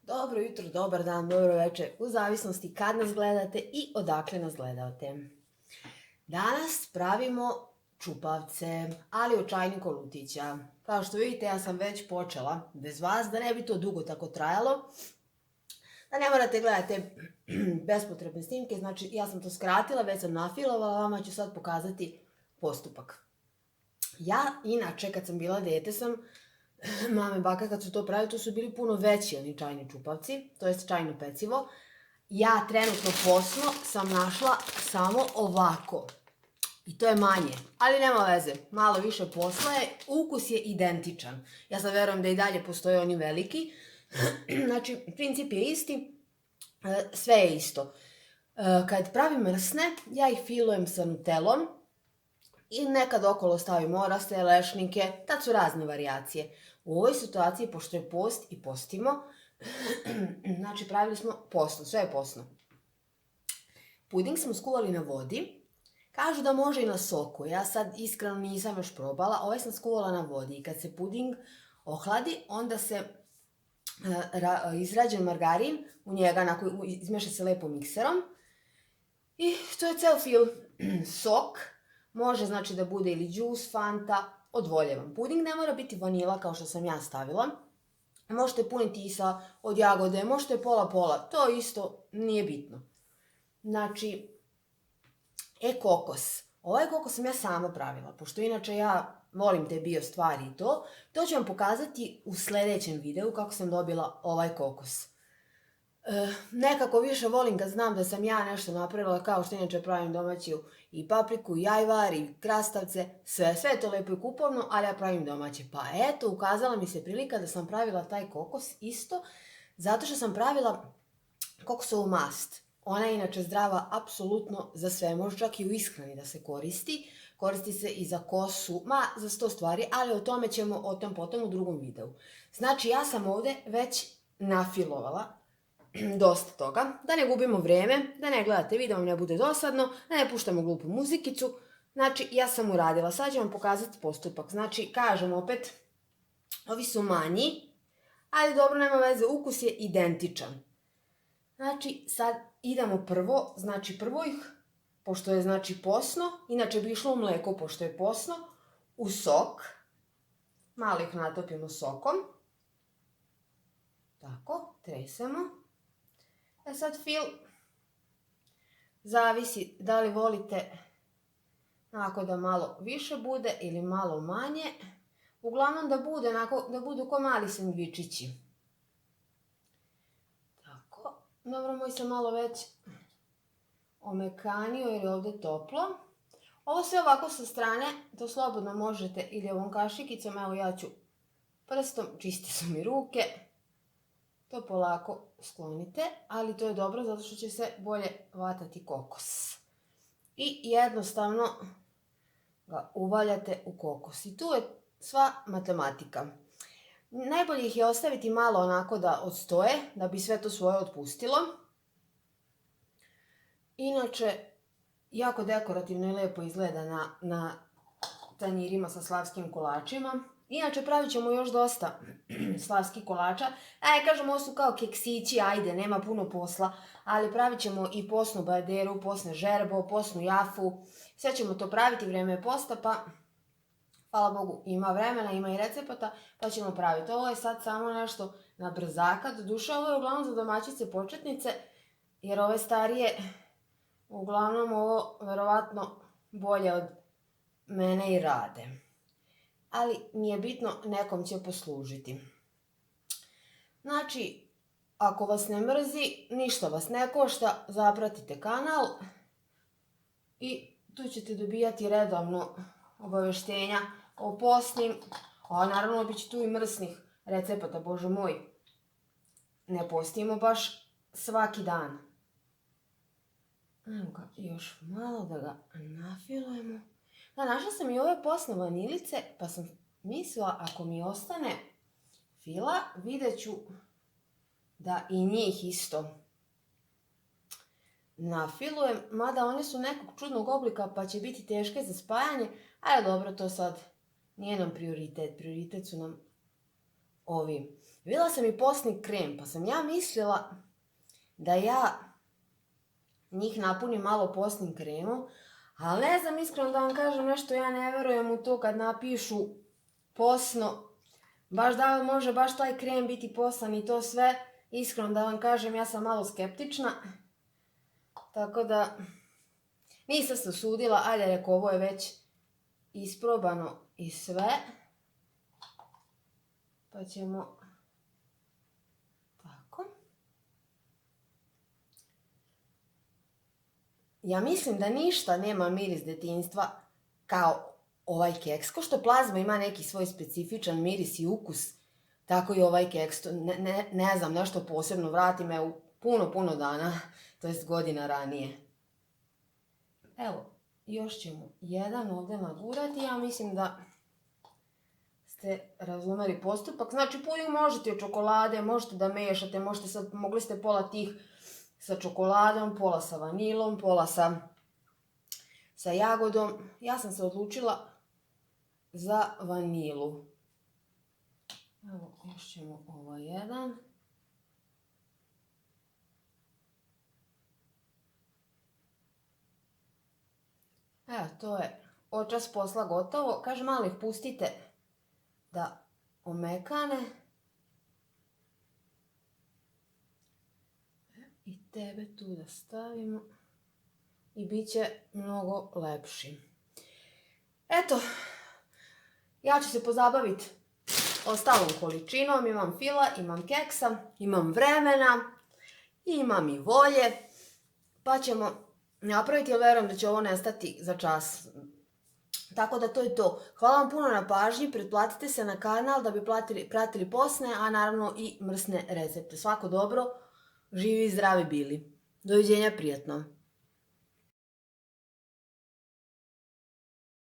Dobro jutro, dobar dan, dobro večer, u zavisnosti kad nas gledate i odakle nas gledate. Danas pravimo čupavce, ali od čajnika lutića. Kao što vidite, ja sam već počela bez vas, da ne bi to dugo tako trajalo. Da ne morate gledati bespotrebne snimke, znači ja sam to skratila, već sam nafilovala, vama ću sad pokazati postupak. Ja, inače, kad sam bila dete, mame, baka, kad su to pravili, to su bili puno veći oni čajni čupavci, to jest čajno pecivo. Ja trenutno posno sam našla samo ovako. I to je manje, ali nema veze, malo više posla je, ukus je identičan. Ja sad verujem da i dalje postoje oni veliki, znači princip je isti, sve je isto. Kad pravim mrsne, ja ih filujem sa nutelom i nekad okolo stavim oraste, lešnike, tad su razne varijacije. U ovoj situaciji, pošto je post i postimo, znači pravili smo postno, sve je postno. Puding smo skuvali na vodi, kažu da može i na soku, ja sad iskreno nisam još probala, ovaj sam skuvala na vodi i kad se puding ohladi, onda se izrađen margarin u njega, izmeša se lepo mikserom i to je ceo fil. Sok može znači da bude ili džus, fanta, od volje vam. Puding ne mora biti vanila kao što sam ja stavila. Možete puniti i od jagode, možete pola-pola, to isto nije bitno. Znači, kokos. Ovaj kokos sam ja sama pravila, pošto inače ja volim te bio stvari i to ću vam pokazati u sledećem videu kako sam dobila ovaj kokos. Nekako više volim kad znam da sam ja nešto napravila, kao što inače pravim domaću i papriku, i ajvar, i krastavce, sve je to lepo i kupovno, ali ja pravim domaće. Pa eto, ukazala mi se prilika da sam pravila taj kokos isto, zato što sam pravila kokosovu mast. Ona je inače zdrava apsolutno za sve, može čak i u ishrani da se koristi. Koristi se i za kosu, za 100 stvari, ali o tome ćemo o tom potom u drugom videu. Znači, ja sam ovde već nafilovala dosta toga, da ne gubimo vreme, da ne gledate video, ne bude dosadno, da ne puštamo glupu muzikicu. Znači, ja sam uradila. Sad ću vam pokazati postupak. Znači, kažem opet, ovi su manji, ali dobro, nema veze, ukus je identičan. Znači, sad idemo prvo, prvo ih, pošto je znači posno, inače bi išlo u mleko, pošto je posno, u sok, malo ih natopimo sokom, tako, tresemo. Sad fil, zavisi da li volite onako da malo više bude ili malo manje, uglavnom da budu ko mali sendvičići. Tako, dobro, moj sam malo već omekanio jer je ovde toplo. Ovo sve ovako sa strane, to slobodno možete ili ovom kašikicom, evo ja ću prstom, čiste su mi ruke, to polako sklonite, ali to je dobro zato što će se bolje vatati kokos. I jednostavno ga uvaljate u kokos. I tu je sva matematika. Najbolje ih je ostaviti malo onako da odstoje, da bi sve to svoje otpustilo. Inače, jako dekorativno i lepo izgleda na tanjirima sa slavskim kolačima. Inače, pravit ćemo još dosta slavskih kolača. Kažem, ovo su kao keksići, ajde, nema puno posla, ali pravit ćemo i posnu bajaderu, posne žerbo, posnu jafu. Sve ćemo to praviti, vreme je posta, pa hvala Bogu ima vremena, ima i recepata, pa ćemo praviti. Ovo je sad samo nešto na brzaka, doduše ovo je uglavnom za domaćice početnice, jer ove starije, uglavnom ovo verovatno bolje od mene i rade. Ali nije bitno, nekom će poslužiti. Znači, ako vas ne mrzi, ništa vas ne košta, zapratite kanal i tu ćete dobijati redovno obaveštenja o postnim, a naravno bit će tu i mrsnih recepata, bože moj. Ne postimo baš svaki dan. Evo ga, još malo da ga nafilujemo. Našla sam i ove posne vanilice, pa sam mislila ako mi ostane fila, vidjet ću da i njih isto nafilujem, mada one su nekog čudnog oblika pa će biti teške za spajanje, ali dobro, to sad nije nam prioritet. Prioritet su nam ovim. Vidjela sam i posni krem, pa sam ja mislila da ja njih napunim malo posnim kremom, ali ne znam, iskreno da vam kažem nešto, ja ne verujem u to kad napišu posno, baš da li može baš taj krem biti poslan i to sve. Iskreno da vam kažem, ja sam malo skeptična, tako da nisam se usudila, ajde reko, ovo je već isprobano i sve, pa ćemo tako. Ja mislim da ništa nema miris detinjstva kao ovaj keks. Ko što plazma ima neki svoj specifičan miris i ukus, tako i ovaj keks. Ne znam, nešto posebno, vrati me u puno dana, to jest godina ranije. Evo, još ćemo jedan ovdje nagurati. Ja mislim da ste razumeli postupak. Znači, puding možete od čokolade, možete da mešate, mogli ste pola tih sa čokoladom, pola sa vanilom, pola sa jagodom. Ja sam se odlučila za vanilu. Evo, još ćemo ovaj jedan. Evo, to je očas posla gotovo. Kažem, malo ih pustite da omekane. I tebe tu da stavimo. I bit će mnogo lepši. Eto, ja ću se pozabaviti ostalom količinom. Imam fila, imam keksa, imam vremena, imam i volje. Pa ćemo napraviti, jer verujem da će ovo nestati za čas. Tako da to je to. Hvala vam puno na pažnji, pretplatite se na kanal da bi pratili posne, a naravno i mrsne recepte. Svako dobro, živi i zdravi bili. Doviđenja, prijatno.